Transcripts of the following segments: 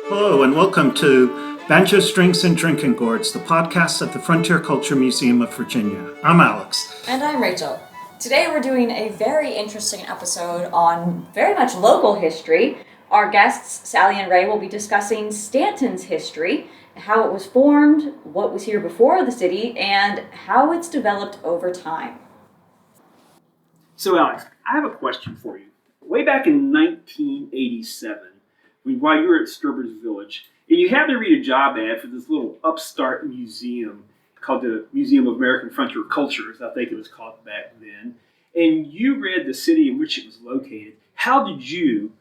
Hello and welcome to Banjo Strings and Drinking Gourds, the podcast at the Frontier Culture Museum of Virginia. I'm Alex. And I'm Rachel. Today we're doing a very interesting episode on very much local history. Our guests, Sally and Ray, will be discussing Staunton's history, how it was formed, what was here before the city, and how it's developed over time. So, Alex, I have a question for you. Way back in 1987, while you were at Sturber's Village, and you had to read a job ad for this little upstart museum called the Museum of American Frontier Cultures, I think it was called back then, and you read the city in which it was located. How did you,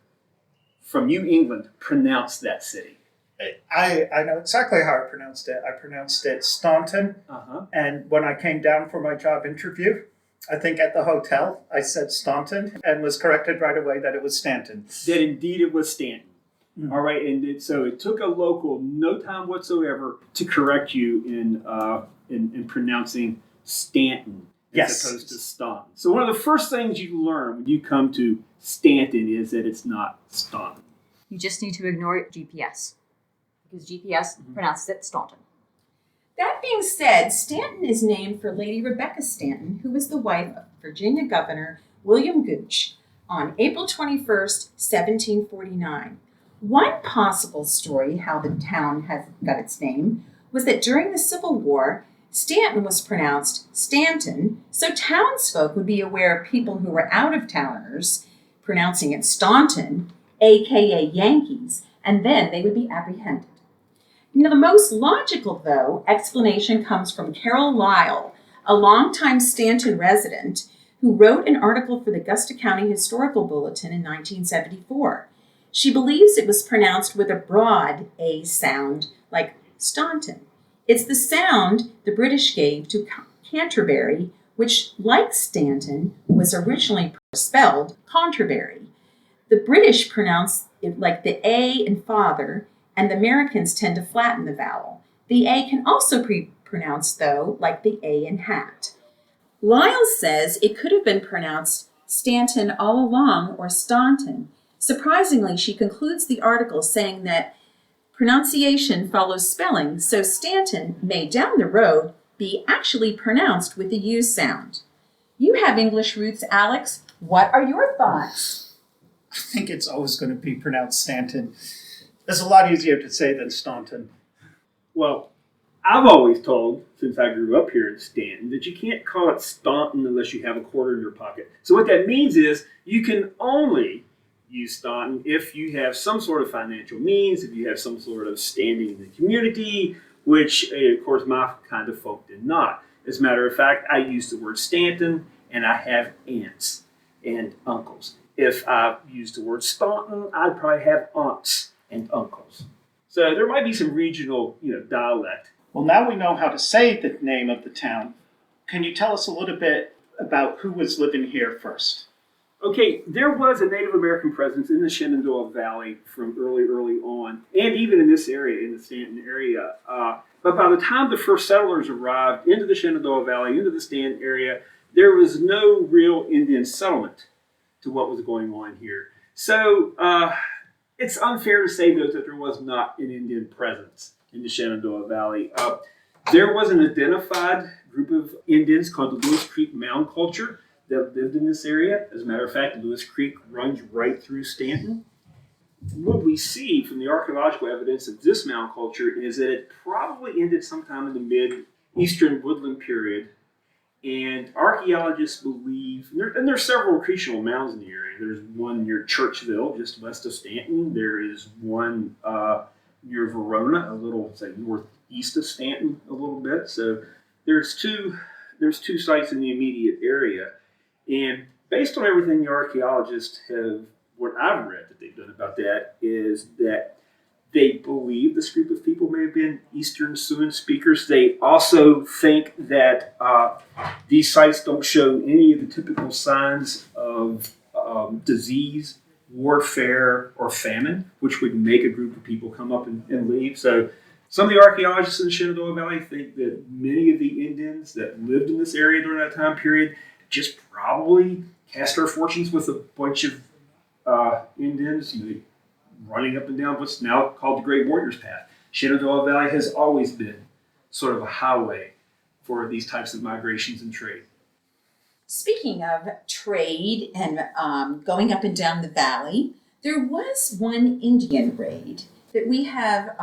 from New England, pronounce that city? I know exactly how I pronounced it. I pronounced it Staunton, and when I came down for my job interview, I think at the hotel, I said Staunton and was corrected right away that it was Staunton. That indeed it was Staunton. All right, and so it took a local no time whatsoever to correct you in pronouncing Staunton as opposed to Staunton. So one of the first things you learn when you come to Staunton is that it's not Staunton. You just need to ignore GPS, because GPS pronounces it Staunton. That being said, Staunton is named for Lady Rebecca Staunton, who was the wife of Virginia Governor William Gooch on April 21st, 1749. One possible story how the town has got its name was that during the Civil War, Staunton was pronounced Staunton, so townsfolk would be aware of people who were out-of-towners pronouncing it Staunton, aka Yankees, and then they would be apprehended. Now, the most logical, though, explanation comes from Carol Lyle, a longtime Staunton resident who wrote an article for the Augusta County Historical Bulletin in 1974. She believes it was pronounced with a broad A sound, like Staunton. It's the sound the British gave to Canterbury, which, like Staunton, was originally spelled Contraberry. The British pronounce it like the A in father, and the Americans tend to flatten the vowel. The A can also be pronounced, though, like the A in hat. Lyle says it could have been pronounced Staunton all along or Staunton. Surprisingly, she concludes the article saying that pronunciation follows spelling, so Staunton may down the road be actually pronounced with a U sound. You have English roots, Alex. What are your thoughts? I think it's always going to be pronounced Staunton. It's a lot easier to say than Staunton. Well, I've always told, since I grew up here in Staunton, that you can't call it Staunton unless you have a quarter in your pocket. So what that means is you can only use Staunton if you have some sort of financial means, if you have some sort of standing in the community, which, of course, my kind of folk did not. As a matter of fact, I use the word Staunton, and I have aunts and uncles. If I used the word Staunton, I'd probably have aunts and uncles. So there might be some regional, dialect. Well, now we know how to say the name of the town. Can you tell us a little bit about who was living here first? Okay, there was a Native American presence in the Shenandoah Valley from early on, and even in this area, in the Staunton area. But by the time the first settlers arrived into the Shenandoah Valley, into the Staunton area, there was no real Indian settlement to what was going on here. So it's unfair to say, though, that there was not an Indian presence in the Shenandoah Valley. There was an identified group of Indians called the Lewis Creek Mound Culture that lived in this area. As a matter of fact, Lewis Creek runs right through Staunton. What we see from the archaeological evidence of this mound culture is that it probably ended sometime in the mid-eastern woodland period. And archaeologists believe, and there are several accretional mounds in the area. There's one near Churchville, just west of Staunton. There is one near Verona, a little, say, northeast of Staunton a little bit. So there's two sites in the immediate area. And based on everything the archaeologists have, what I've read that they've done about that, is that they believe this group of people may have been Eastern Siouan speakers. They also think that these sites don't show any of the typical signs of disease, warfare, or famine, which would make a group of people come up and leave. So some of the archaeologists in the Shenandoah Valley think that many of the Indians that lived in this area during that time period just probably cast their fortunes with a bunch of Indians, running up and down what's now called the Great Warriors Path. Shenandoah Valley has always been sort of a highway for these types of migrations and trade. Speaking of trade and going up and down the valley, there was one Indian raid that we have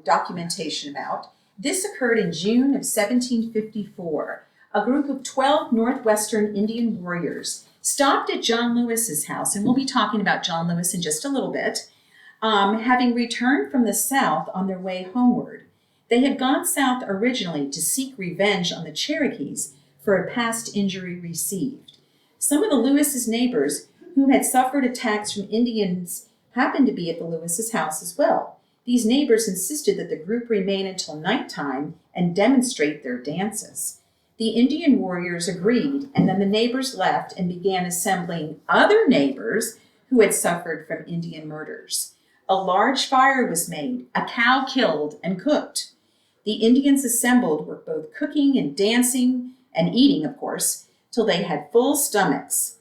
documentation about. This occurred in June of 1754. A group of 12 Northwestern Indian warriors stopped at John Lewis's house, and we'll be talking about John Lewis in just a little bit, having returned from the south on their way homeward. They had gone south originally to seek revenge on the Cherokees for a past injury received. Some of the Lewis's neighbors who had suffered attacks from Indians happened to be at the Lewis's house as well. These neighbors insisted that the group remain until nighttime and demonstrate their dances. The Indian warriors agreed, and then the neighbors left and began assembling other neighbors who had suffered from Indian murders. A large fire was made, a cow killed and cooked. The Indians assembled were both cooking and dancing and eating, of course, till they had full stomachs.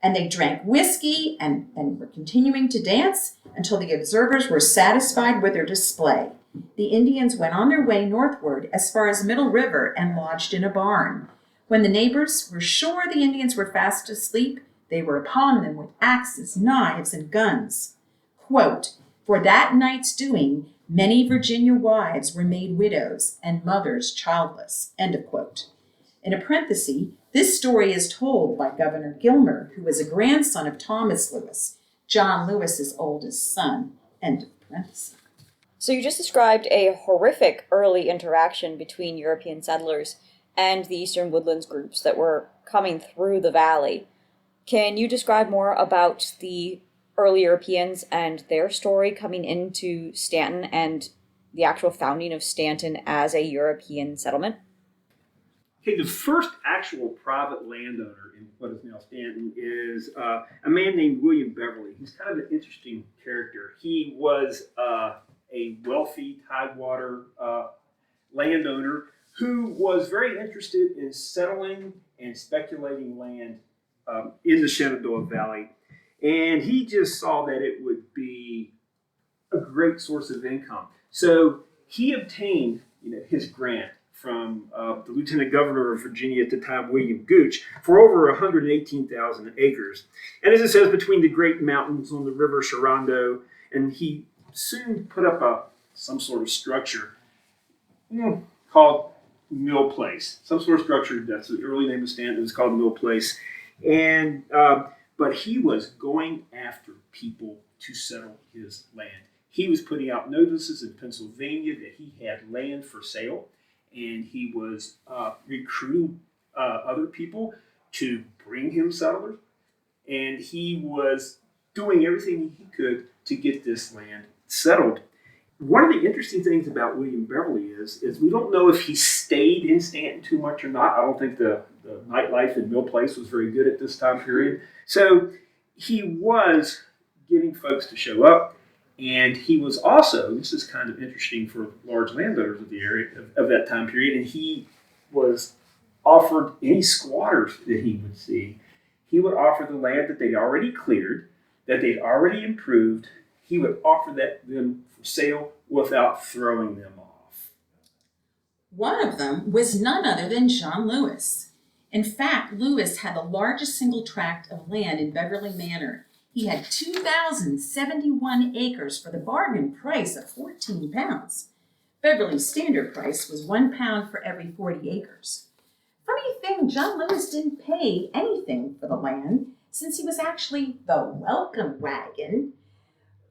And they drank whiskey and were continuing to dance until the observers were satisfied with their display. The Indians went on their way northward as far as Middle River and lodged in a barn. When the neighbors were sure the Indians were fast asleep, they were upon them with axes, knives, and guns. Quote, "For that night's doing, many Virginia wives were made widows and mothers childless." End of quote. In a parenthesis, this story is told by Governor Gilmer, who was a grandson of Thomas Lewis, John Lewis's oldest son. End of parenthesis. So you just described a horrific early interaction between European settlers and the Eastern Woodlands groups that were coming through the valley. Can you describe more about the early Europeans and their story coming into Staunton and the actual founding of Staunton as a European settlement? Okay, the first actual private landowner in what is now Staunton is a man named William Beverly. He's kind of an interesting character. He was a wealthy Tidewater landowner who was very interested in settling and speculating land in the Shenandoah Valley. And he just saw that it would be a great source of income. So he obtained his grant from the Lieutenant Governor of Virginia at the time, William Gooch, for over 118,000 acres. And as it says, between the great mountains on the River Shenandoah, and he soon put up some sort of structure called Mill Place. Some sort of structure, that's the early name of Staunton, it was called Mill Place. And but he was going after people to settle his land. He was putting out notices in Pennsylvania that he had land for sale, and he was recruiting other people to bring him settlers, and he was doing everything he could to get this land settled. One of the interesting things about William Beverly is we don't know if he stayed in Staunton too much or not. I don't think the nightlife in Mill Place was very good at this time period. So he was getting folks to show up, and he was also, this is kind of interesting for large landowners of the area of that time period, and he was offered any squatters that he would see. He would offer the land that they'd already cleared, that they'd already improved. He would offer them for sale without throwing them off. One of them was none other than John Lewis. In fact, Lewis had the largest single tract of land in Beverly Manor. He had 2,071 acres for the bargain price of 14 pounds. Beverly's standard price was 1 pound for every 40 acres. Funny thing, John Lewis didn't pay anything for the land, since he was actually the welcome wagon,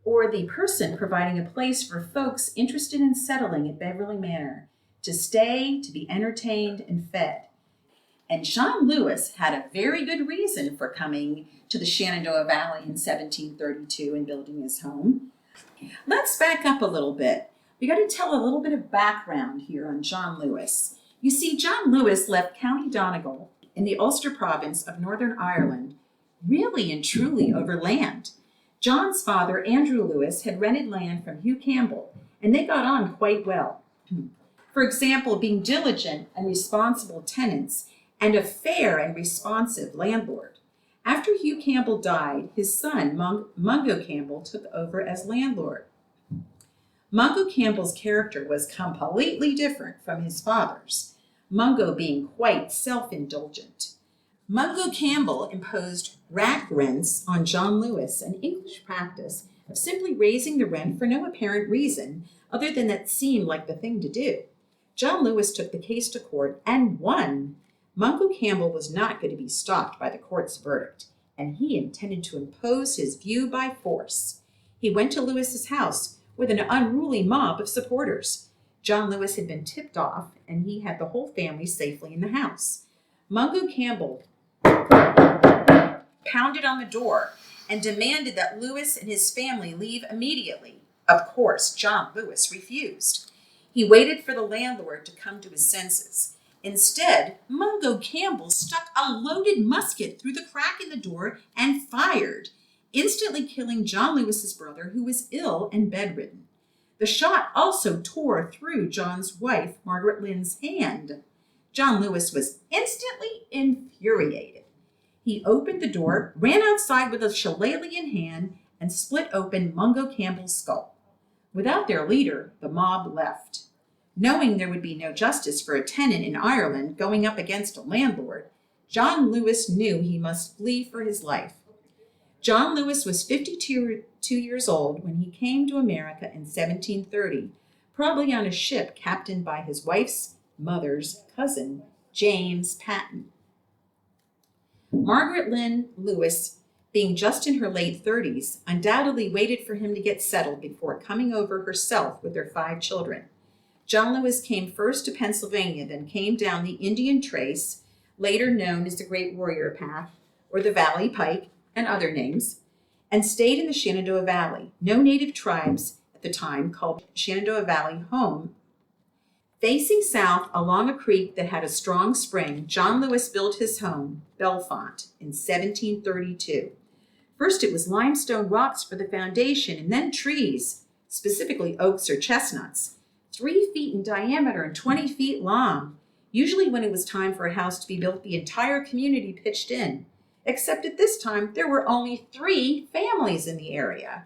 or the person providing a place for folks interested in settling at Beverly Manor to stay, to be entertained, and fed. And John Lewis had a very good reason for coming to the Shenandoah Valley in 1732 and building his home. Let's back up a little bit. We got to tell a little bit of background here on John Lewis. You see, John Lewis left County Donegal in the Ulster province of Northern Ireland really and truly over land. John's father, Andrew Lewis, had rented land from Hugh Campbell, and they got on quite well. For example, being diligent and responsible tenants and a fair and responsive landlord. After Hugh Campbell died, his son, Mungo Campbell, took over as landlord. Mungo Campbell's character was completely different from his father's, Mungo being quite self-indulgent. Mungo Campbell imposed rack rents on John Lewis, an English practice of simply raising the rent for no apparent reason other than that seemed like the thing to do. John Lewis took the case to court and won. Mungo Campbell was not going to be stopped by the court's verdict, and he intended to impose his view by force. He went to Lewis's house with an unruly mob of supporters. John Lewis had been tipped off, and he had the whole family safely in the house. Mungo Campbell pounded on the door and demanded that Lewis and his family leave immediately. Of course, John Lewis refused. He waited for the landlord to come to his senses. Instead, Mungo Campbell stuck a loaded musket through the crack in the door and fired, instantly killing John Lewis's brother, who was ill and bedridden. The shot also tore through John's wife, Margaret Lynn's hand. John Lewis was instantly infuriated. He opened the door, ran outside with a shillelagh in hand, and split open Mungo Campbell's skull. Without their leader, the mob left. Knowing there would be no justice for a tenant in Ireland going up against a landlord, John Lewis knew he must flee for his life. John Lewis was 52 years old when he came to America in 1730, probably on a ship captained by his wife's mother's cousin, James Patten. Margaret Lynn Lewis, being just in her late 30s, undoubtedly waited for him to get settled before coming over herself with their 5 children. John Lewis came first to Pennsylvania, then came down the Indian Trace, later known as the Great Warrior Path, or the Valley Pike, and other names, and stayed in the Shenandoah Valley. No native tribes at the time called Shenandoah Valley home. Facing south along a creek that had a strong spring, John Lewis built his home, Bellefonte, in 1732. First it was limestone rocks for the foundation, and then trees, specifically oaks or chestnuts, 3 feet in diameter and 20 feet long. Usually when it was time for a house to be built, the entire community pitched in. Except at this time, there were only 3 families in the area.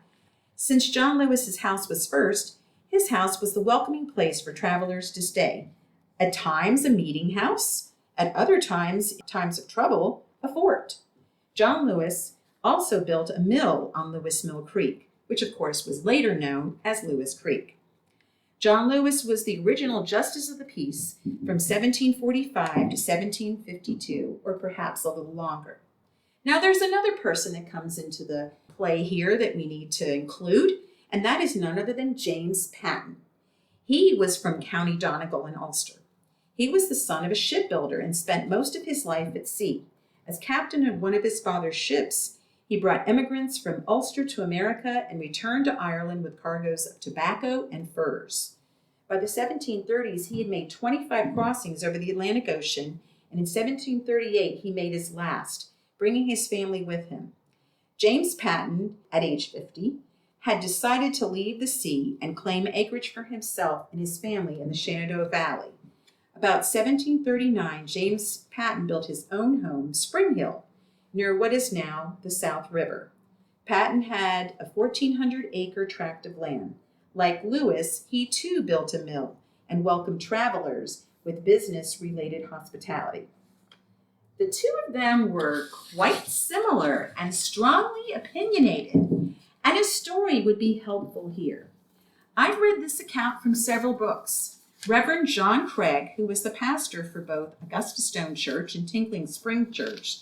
Since John Lewis's house was first, his house was the welcoming place for travelers to stay. At times, a meeting house. At other times of trouble, a fort. John Lewis also built a mill on Lewis Mill Creek, which of course was later known as Lewis Creek. John Lewis was the original Justice of the Peace from 1745 to 1752, or perhaps a little longer. Now there's another person that comes into the play here that we need to include, and that is none other than James Patten. He was from County Donegal in Ulster. He was the son of a shipbuilder and spent most of his life at sea. As captain of one of his father's ships, he brought immigrants from Ulster to America and returned to Ireland with cargoes of tobacco and furs. By the 1730s, he had made 25 crossings over the Atlantic Ocean, and in 1738 he made his last, bringing his family with him. James Patten, at age 50, had decided to leave the sea and claim acreage for himself and his family in the Shenandoah Valley. About 1739, James Patten built his own home, Spring Hill, near what is now the South River. Patten had a 1,400-acre tract of land. Like Lewis, he too built a mill and welcomed travelers with business-related hospitality. The 2 of them were quite similar and strongly opinionated, and a story would be helpful here. I've read this account from several books. Reverend John Craig, who was the pastor for both Augusta Stone Church and Tinkling Spring Church,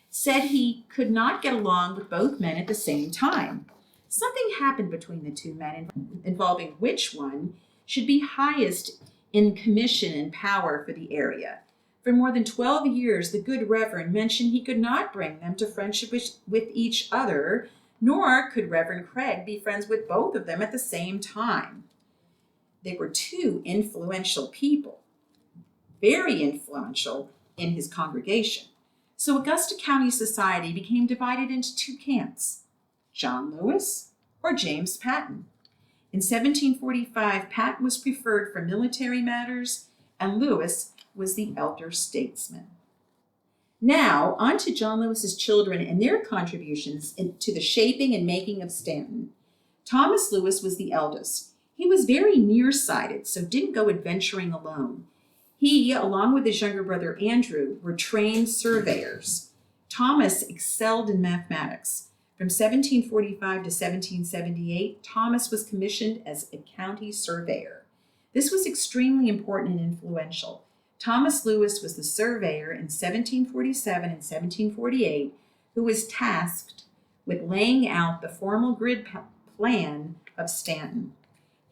said he could not get along with both men at the same time. Something happened between the 2 men involving which one should be highest in commission and power for the area. For more than 12 years, the good Reverend mentioned he could not bring them to friendship with each other, nor could Reverend Craig be friends with both of them at the same time. They were 2 influential people, very influential in his congregation. So Augusta County society became divided into 2 camps, John Lewis or James Patten. In 1745, Patten was preferred for military matters, and Lewis was the elder statesman. Now, on to John Lewis's children and their contributions to the shaping and making of Staunton. Thomas Lewis was the eldest. He was very nearsighted, so didn't go adventuring alone. He, along with his younger brother Andrew, were trained surveyors. Thomas excelled in mathematics. From 1745 to 1778, Thomas was commissioned as a county surveyor. This was extremely important and influential. Thomas Lewis was the surveyor in 1747 and 1748 who was tasked with laying out the formal grid plan of Staunton.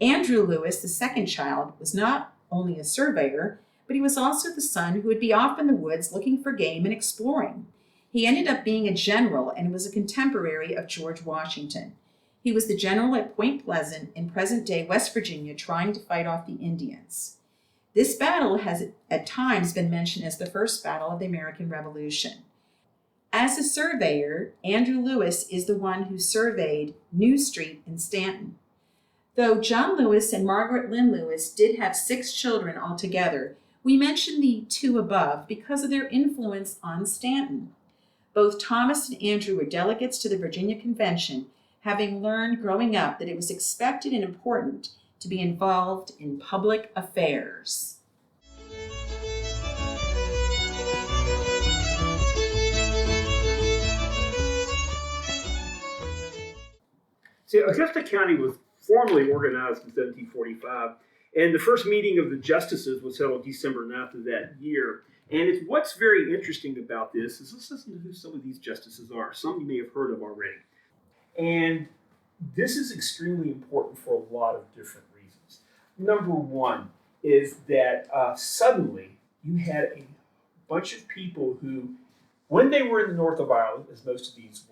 Andrew Lewis, the second child, was not only a surveyor, but he was also the son who would be off in the woods looking for game and exploring. He ended up being a general and was a contemporary of George Washington. He was the general at Point Pleasant in present-day West Virginia trying to fight off the Indians. This battle has at times been mentioned as the first battle of the American Revolution. As a surveyor, Andrew Lewis is the one who surveyed New Street in Staunton. Though John Lewis and Margaret Lynn Lewis did have 6 children altogether, we mention the 2 above because of their influence on Staunton. Both Thomas and Andrew were delegates to the Virginia Convention, having learned growing up that it was expected and important to be involved in public affairs. See, Augusta County was formally organized in 1745, and the first meeting of the justices was held on December 9th of that year. And what's very interesting about this is let's listen to who some of these justices are. Some you may have heard of already. And this is extremely important for a lot of different reasons. Number one is that suddenly you had a bunch of people who, when they were in the north of Ireland, as most of these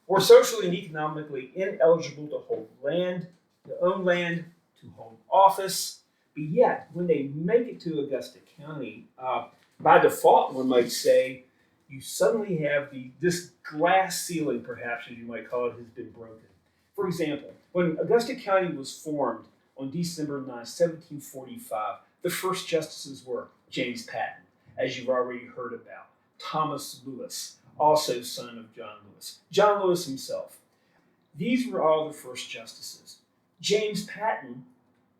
were socially and economically ineligible to hold land, to own land, to hold office. But yet, when they make it to Augusta County, by default, one might say, you suddenly have this glass ceiling, perhaps, as you might call it, has been broken. For example, when Augusta County was formed on December 9, 1745, the first justices were James Patton, as you've already heard about, Thomas Lewis, also son of John Lewis, John Lewis himself. These were all the first justices. James Patton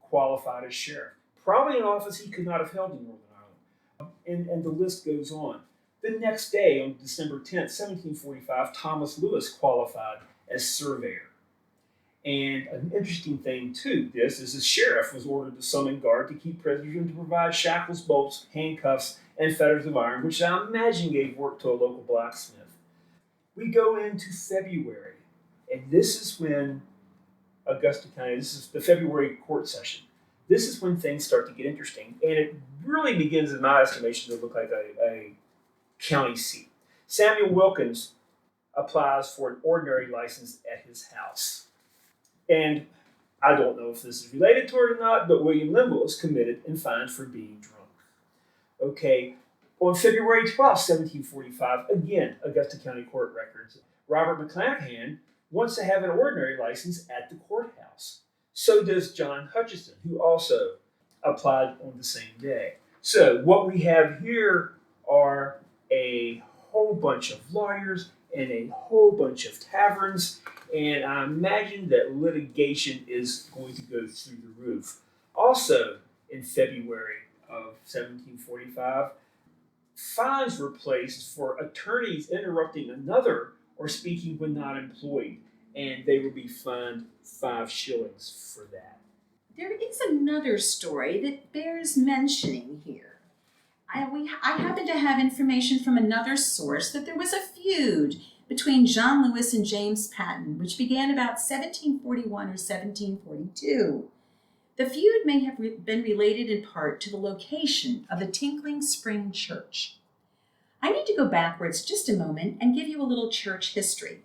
qualified as sheriff, probably an office he could not have held in Northern Ireland. And the list goes on. The next day, on December 10th, 1745, Thomas Lewis qualified as surveyor. And an interesting thing to this is the sheriff was ordered to summon guard to keep prisoners and to provide shackles, bolts, handcuffs, and fetters of iron, which I imagine gave work to a local blacksmith. We go into February, and this is when Augusta County, this is the February court session. This is when things start to get interesting, and it really begins, in my estimation, to look like a county seat. Samuel Wilkins applies for an ordinary license at his house. And I don't know if this is related to it or not, but William Linville is committed and fined for being drunk. Okay, on February 12, 1745, again, Augusta County Court records, Robert McClanahan wants to have an ordinary license at the courthouse. So does John Hutchison, who also applied on the same day. So what we have here are a whole bunch of lawyers and a whole bunch of taverns, and I imagine that litigation is going to go through the roof. Also, in February of 1745, fines were placed for attorneys interrupting another or speaking when not employed, and they will be fined 5 shillings for that. There is another story that bears mentioning here. I happen to have information from another source that there was a feud between John Lewis and James Patton, which began about 1741 or 1742. The feud may have been related in part to the location of the Tinkling Spring Church. I need to go backwards just a moment and give you a little church history.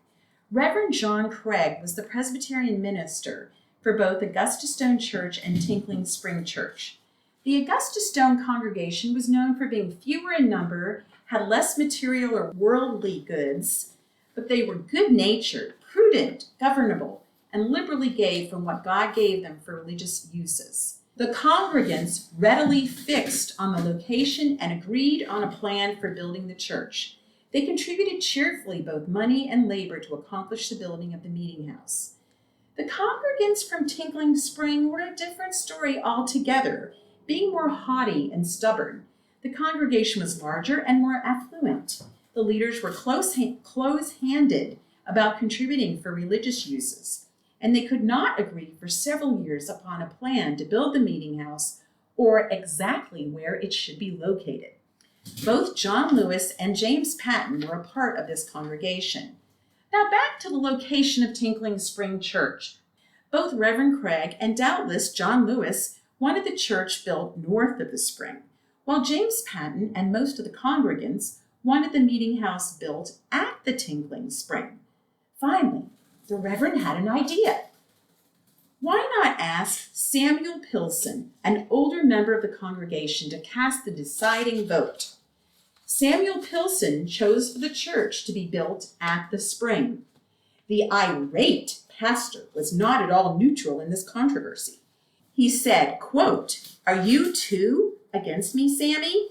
Reverend John Craig was the Presbyterian minister for both Augusta Stone Church and Tinkling Spring Church. The Augusta Stone congregation was known for being fewer in number, had less material or worldly goods, but they were good-natured, prudent, governable, and liberally gave from what God gave them for religious uses. The congregants readily fixed on the location and agreed on a plan for building the church. They contributed cheerfully both money and labor to accomplish the building of the meeting house. The congregants from Tinkling Spring were a different story altogether, being more haughty and stubborn. The congregation was larger and more affluent. The leaders were close-handed about contributing for religious uses, and they could not agree for several years upon a plan to build the meeting house or exactly where it should be located. Both John Lewis and James Patton were a part of this congregation. Now back to the location of Tinkling Spring Church. Both Reverend Craig and doubtless John Lewis wanted the church built north of the spring, while James Patton and most of the congregants wanted the meeting house built at the Tinkling Spring. Finally, the Reverend had an idea. Why not ask Samuel Pilson, an older member of the congregation, to cast the deciding vote? Samuel Pilson chose for the church to be built at the spring. The irate pastor was not at all neutral in this controversy. He said, quote, "Are you too against me, Sammy?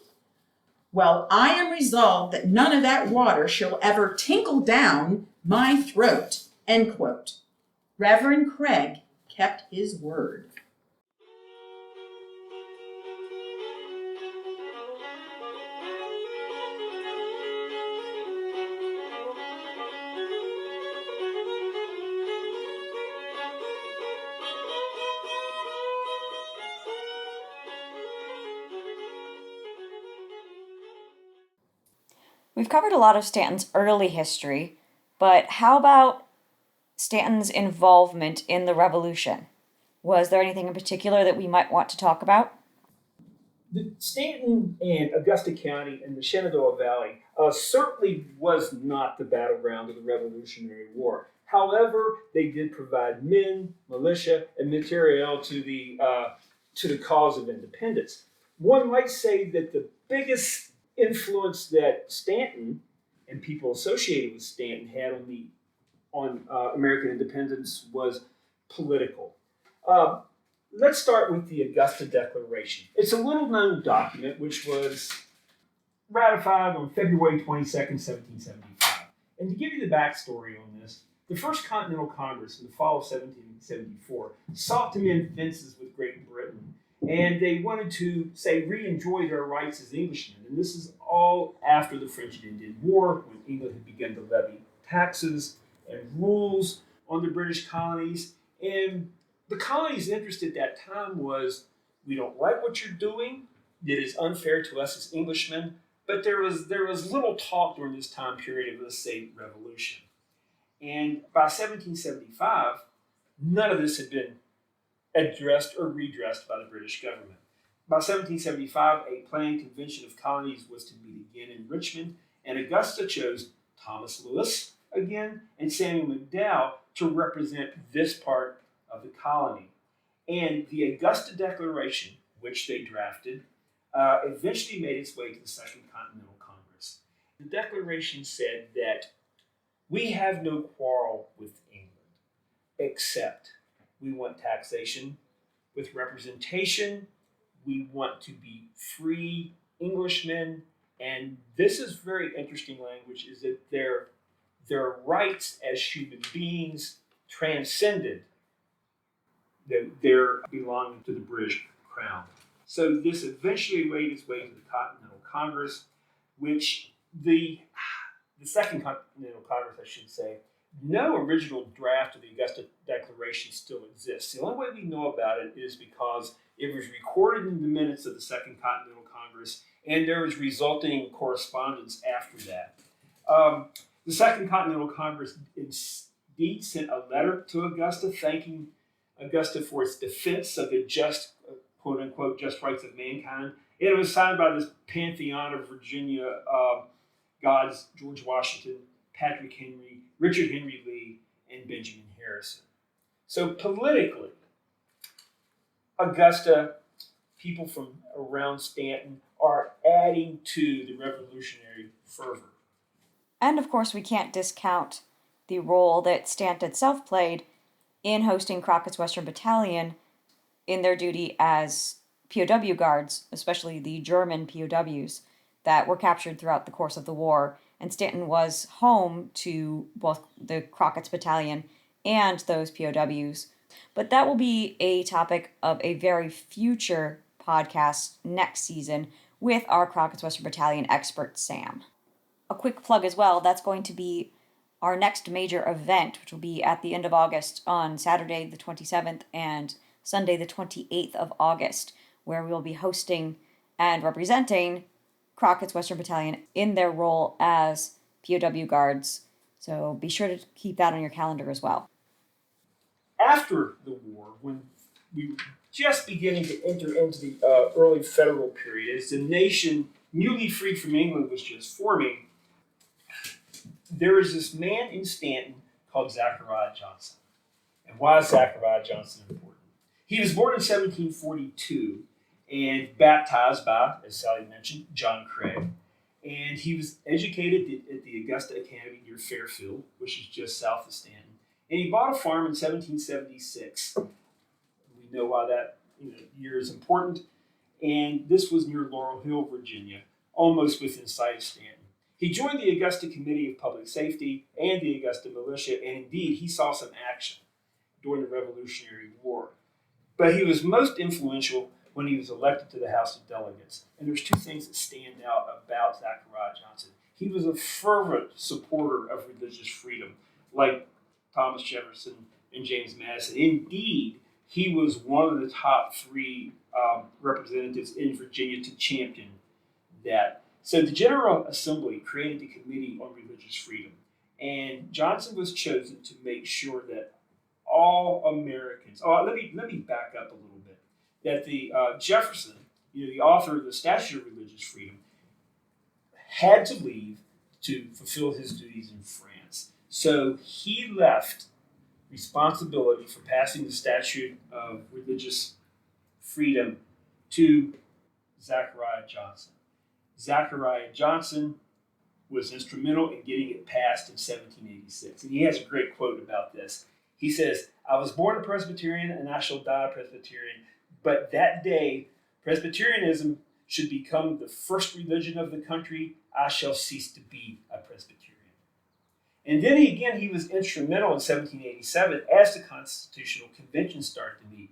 Well, I am resolved that none of that water shall ever tinkle down my throat," end quote. Reverend Craig kept his word. We've covered a lot of Staunton's early history, but how about Staunton's involvement in the Revolution? Was there anything in particular that we might want to talk about? The Staunton and Augusta County and the Shenandoah Valley certainly was not the battleground of the Revolutionary War. However, they did provide men, militia, and materiel to the cause of independence. One might say that the biggest influence that Staunton and people associated with Staunton had on American independence was political. Let's start with the Augusta Declaration. It's a little-known document which was ratified on February 22nd, 1775. And to give you the backstory on this, the First Continental Congress in the fall of 1774 sought to mend fences with Great Britain, and they wanted to, say, re-enjoy their rights as Englishmen. And this is all after the French and Indian War, when England had begun to levy taxes and rules on the British colonies. And the colonies' interest at that time was, we don't like what you're doing, it is unfair to us as Englishmen, but there was little talk during this time period of, let's say, revolution. And by 1775, none of this had been addressed or redressed by the British government. By 1775, a planned convention of colonies was to meet again in Richmond, and Augusta chose Thomas Lewis again and Samuel McDowell to represent this part of the colony. And the Augusta Declaration, which they drafted, eventually made its way to the Second Continental Congress. The Declaration said that we have no quarrel with England, except we want taxation with representation. We want to be free Englishmen. And this is very interesting language, is that their rights as human beings transcended their belonging to the British Crown. So this eventually made its way to the Continental Congress, which the Second Continental Congress, I should say, no original draft of the Augusta Declaration still exists. The only way we know about it is because it was recorded in the minutes of the Second Continental Congress, and there was resulting correspondence after that. The Second Continental Congress indeed sent a letter to Augusta thanking Augusta for its defense of the just, quote-unquote, just rights of mankind. It was signed by this pantheon of Virginia gods, George Washington, Patrick Henry, Richard Henry Lee, and Benjamin Harrison. So politically, Augusta, people from around Staunton, are adding to the revolutionary fervor. And of course, we can't discount the role that Staunton itself played in hosting Crockett's Western Battalion in their duty as POW guards, especially the German POWs that were captured throughout the course of the war and Staunton was home to both the Crockett's Battalion and those POWs. But that will be a topic of a very future podcast next season with our Crockett's Western Battalion expert, Sam. A quick plug as well, that's going to be our next major event, which will be at the end of August on Saturday the 27th and Sunday the 28th of August, where we will be hosting and representing Crockett's Western Battalion in their role as POW guards. So be sure to keep that on your calendar as well. After the war, when we were just beginning to enter into the early federal period, as the nation newly freed from England was just forming, there is this man in Staunton called Zachariah Johnson. And why is Zachariah Johnson important? He was born in 1742 and baptized by, as Sally mentioned, John Craig. And he was educated at the Augusta Academy near Fairfield, which is just south of Staunton. And he bought a farm in 1776. We know why that year is important. And this was near Laurel Hill, Virginia, almost within sight of Staunton. He joined the Augusta Committee of Public Safety and the Augusta Militia, and indeed he saw some action during the Revolutionary War. But he was most influential when he was elected to the House of Delegates. And there's two things that stand out about Zachariah Johnson. He was a fervent supporter of religious freedom, like Thomas Jefferson and James Madison. Indeed, he was one of the top three representatives in Virginia to champion that. So the General Assembly created the Committee on Religious Freedom, and Johnson was chosen to make sure that all Americans. Let me back up a little bit. That the Jefferson, the author of the Statute of Religious Freedom, had to leave to fulfill his duties in France. So he left responsibility for passing the Statute of Religious Freedom to Zachariah Johnson. Zachariah Johnson was instrumental in getting it passed in 1786. And he has a great quote about this. He says, "I was born a Presbyterian and I shall die a Presbyterian, but that day Presbyterianism should become the first religion of the country. I shall cease to be a Presbyterian." And then he was instrumental in 1787 as the Constitutional Convention started to meet.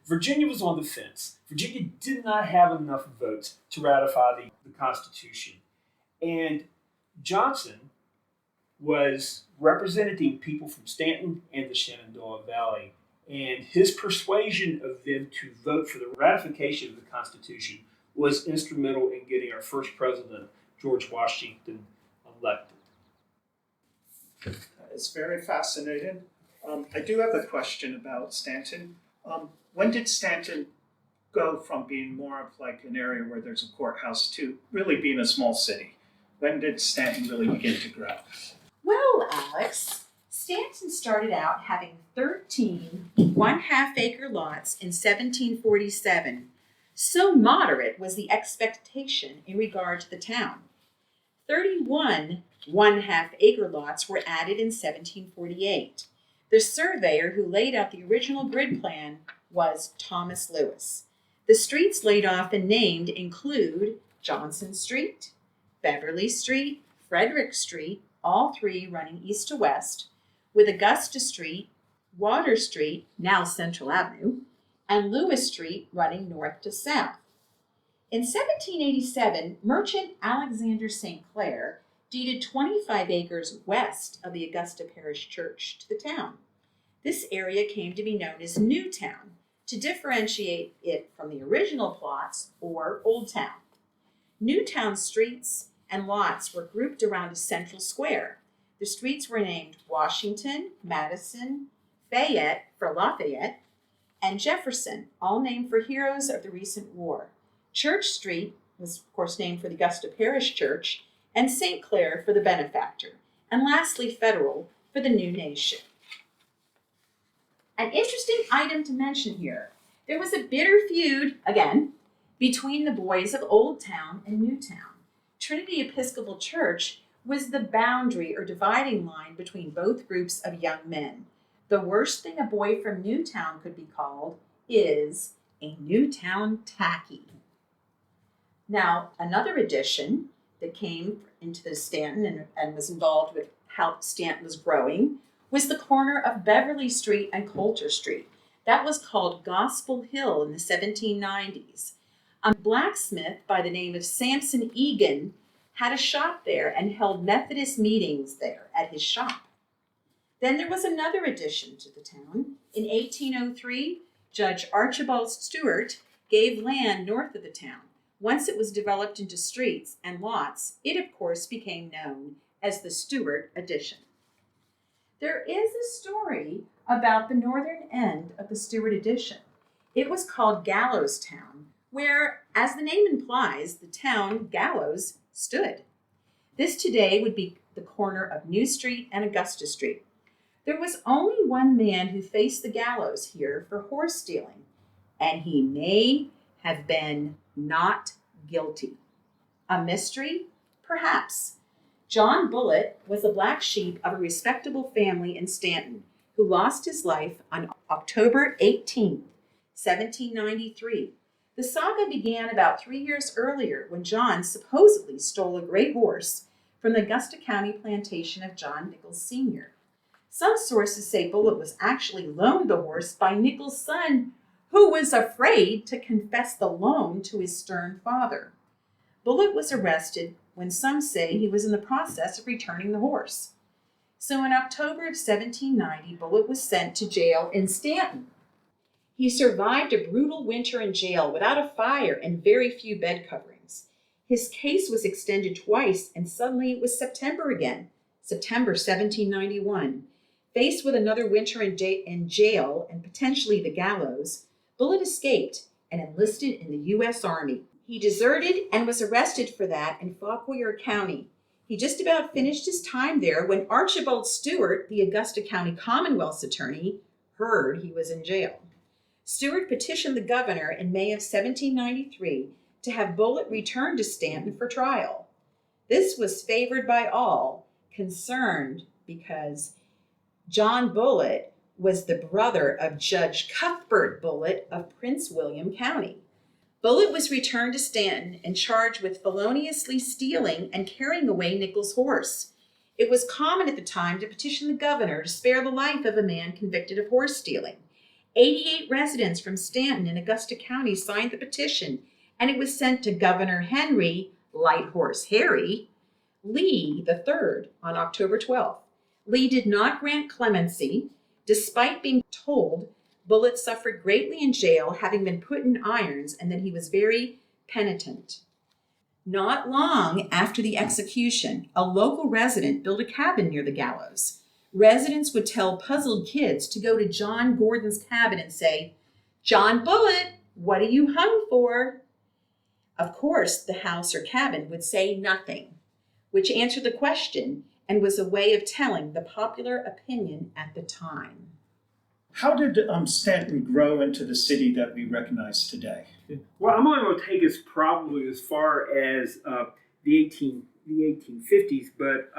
Virginia was on the fence. Virginia did not have enough votes to ratify the Constitution. And Johnson was representing people from Staunton and the Shenandoah Valley. And his persuasion of them to vote for the ratification of the Constitution was instrumental in getting our first president, George Washington, elected. It's very fascinating. I do have a question about Staunton. When did Staunton go from being more of like an area where there's a courthouse to really being a small city? When did Staunton really begin to grow? Well, Alex, Staunton started out having 13 1/2-acre lots in 1747. So moderate was the expectation in regard to the town. 31 1/2-acre lots were added in 1748. The surveyor who laid out the original grid plan was Thomas Lewis. The streets laid off and named include Johnson Street, Beverly Street, Frederick Street, all three running east to west, with Augusta Street, Water Street, now Central Avenue, and Lewis Street running north to south. In 1787, merchant Alexander St. Clair deeded 25 acres west of the Augusta Parish Church to the town. This area came to be known as Newtown, to differentiate it from the original plots, or Old Town. Newtown streets and lots were grouped around a central square. The streets were named Washington, Madison, Fayette for Lafayette, and Jefferson, all named for heroes of the recent war. Church Street was, of course, named for the Augusta Parish Church, and St. Clair for the benefactor, and lastly, Federal for the new nation. An interesting item to mention here, there was a bitter feud, again, between the boys of Old Town and Newtown. Trinity Episcopal Church was the boundary or dividing line between both groups of young men. The worst thing a boy from Newtown could be called is a Newtown tacky. Now, another addition, that came into the Staunton and was involved with how Staunton was growing was the corner of Beverly Street and Coulter Street. That was called Gospel Hill in the 1790s. A blacksmith by the name of Samson Egan had a shop there and held Methodist meetings there at his shop. Then there was another addition to the town. In 1803, Judge Archibald Stewart gave land north of the town. Once it was developed into streets and lots, it of course became known as the Stewart Addition. There is a story about the northern end of the Stewart Addition. It was called Gallows Town, where, as the name implies, the town Gallows stood. This today would be the corner of New Street and Augusta Street. There was only one man who faced the gallows here for horse stealing, and he may have been not guilty. A mystery? Perhaps. John Bullitt was the black sheep of a respectable family in Staunton who lost his life on October 18, 1793. The saga began about 3 years earlier when John supposedly stole a great horse from the Augusta County plantation of John Nichols Sr. Some sources say Bullitt was actually loaned the horse by Nichols' son, who was afraid to confess the loan to his stern father. Bullitt was arrested when some say he was in the process of returning the horse. So in October of 1790, Bullitt was sent to jail in Staunton. He survived a brutal winter in jail without a fire and very few bed coverings. His case was extended twice, and suddenly it was September again, September 1791. Faced with another winter in jail and potentially the gallows, Bullitt escaped and enlisted in the U.S. Army. He deserted and was arrested for that in Fauquier County. He just about finished his time there when Archibald Stewart, the Augusta County Commonwealth's attorney, heard he was in jail. Stewart petitioned the governor in May of 1793 to have Bullitt returned to Staunton for trial. This was favored by all concerned because John Bullitt was the brother of Judge Cuthbert Bullitt of Prince William County. Bullitt was returned to Staunton and charged with feloniously stealing and carrying away Nichols' horse. It was common at the time to petition the governor to spare the life of a man convicted of horse stealing. 88 residents from Staunton and Augusta County signed the petition, and it was sent to Governor Henry Light Horse Harry Lee III on October 12th. Lee did not grant clemency, despite being told Bullitt suffered greatly in jail, having been put in irons, and that he was very penitent. Not long after the execution, a local resident built a cabin near the gallows. Residents would tell puzzled kids to go to John Gordon's cabin and say, "John Bullitt, what are you hung for?" Of course, the house or cabin would say nothing, which answered the question and was a way of telling the popular opinion at the time. How did Staunton grow into the city that we recognize today? Well, I'm only going to take us probably as far as the 1850s, but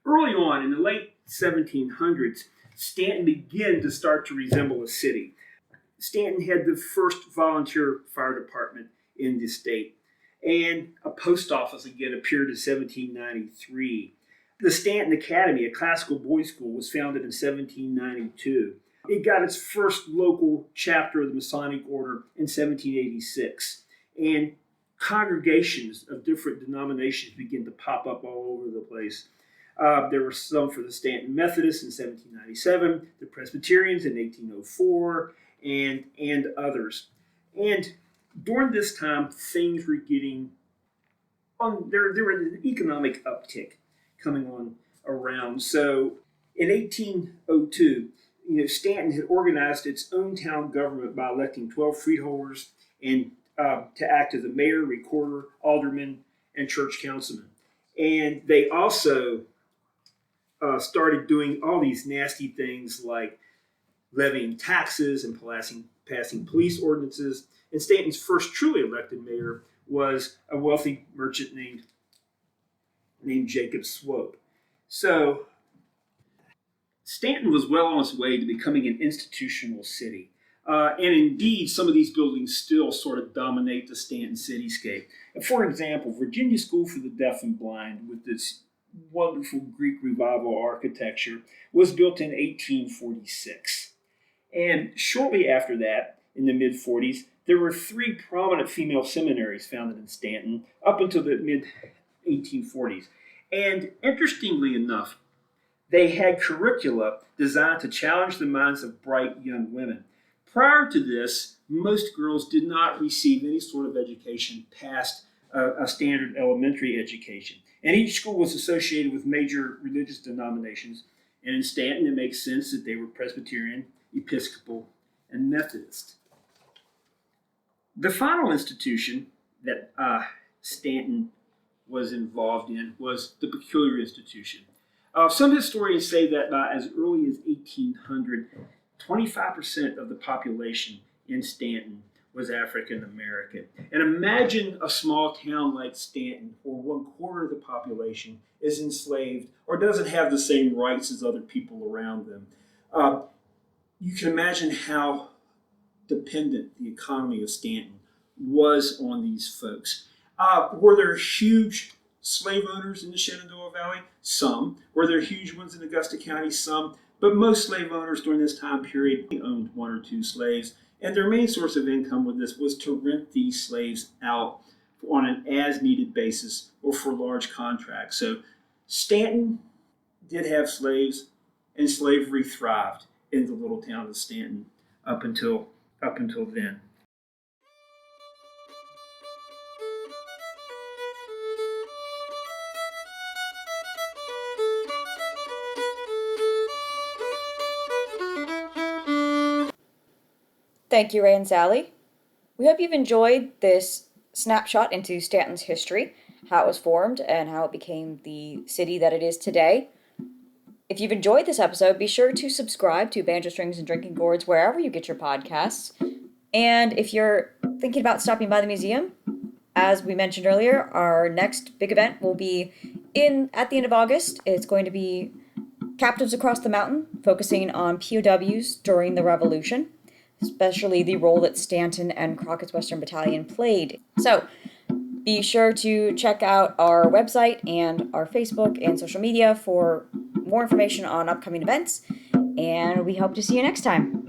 early on in the late 1700s, Staunton began to start to resemble a city. Staunton had the first volunteer fire department in the state, and a post office again appeared in 1793. The Staunton Academy, a classical boys' school, was founded in 1792. It got its first local chapter of the Masonic Order in 1786. And congregations of different denominations began to pop up all over the place. There were some for the Staunton Methodists in 1797, the Presbyterians in 1804, and others. And during this time, things were getting on. There was an economic uptick coming on around. So in 1802, Staunton had organized its own town government by electing 12 freeholders and to act as a mayor, recorder, alderman, and church councilman. And they also started doing all these nasty things like levying taxes and passing police ordinances. And Staunton's first truly elected mayor was a wealthy merchant named Jacob Swope. So Staunton was well on its way to becoming an institutional city. And indeed, some of these buildings still sort of dominate the Staunton cityscape. For example, Virginia School for the Deaf and Blind, with its wonderful Greek Revival architecture, was built in 1846. And shortly after that, in the mid-40s, there were 3 prominent female seminaries founded in Staunton up until the mid-1840s. And interestingly enough, they had curricula designed to challenge the minds of bright young women. Prior to this, most girls did not receive any sort of education past a standard elementary education. And each school was associated with major religious denominations. And in Staunton, it makes sense that they were Presbyterian, Episcopal, and Methodist. The final institution that Staunton was involved in was the Peculiar Institution. Some historians say that by as early as 1800, 25% of the population in Staunton was African American. And imagine a small town like Staunton, where 1/4 of the population is enslaved or doesn't have the same rights as other people around them. You can imagine how dependent the economy of Staunton was on these folks. Were there huge slave owners in the Shenandoah Valley? Some. Were there huge ones in Augusta County? Some. But most slave owners during this time period owned 1 or 2 slaves. And their main source of income with this was to rent these slaves out on an as-needed basis or for large contracts. So Staunton did have slaves, and slavery thrived in the little town of Staunton up until then. Thank you, Ray and Sally. We hope you've enjoyed this snapshot into Staunton's history, how it was formed, and how it became the city that it is today. If you've enjoyed this episode, be sure to subscribe to Banjo Strings and Drinking Gourds wherever you get your podcasts. And if you're thinking about stopping by the museum, as we mentioned earlier, our next big event will be at the end of August. It's going to be Captives Across the Mountain, focusing on POWs during the Revolution, especially the role that Staunton and Crockett's Western Battalion played. So be sure to check out our website and our Facebook and social media for more information on upcoming events, and we hope to see you next time.